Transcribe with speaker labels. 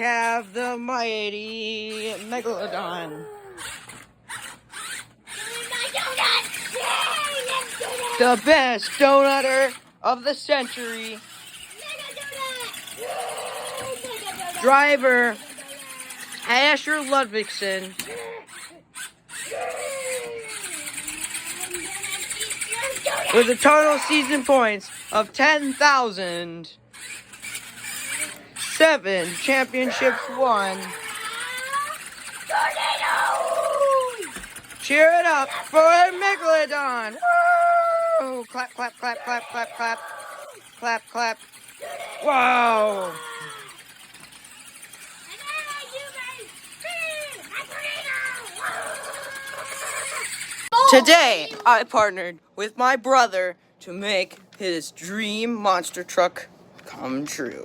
Speaker 1: have the mighty Megalodon. The best donutter of the century. Driver Asher Ludvigsen. With a total season points of 10,000. 7 championships won. Cheer it up for Megalodon. Woo! Clap, clap, clap, clap, clap, clap. Clap, clap. Wow. Today, I partnered with my brother to make his dream monster truck come true.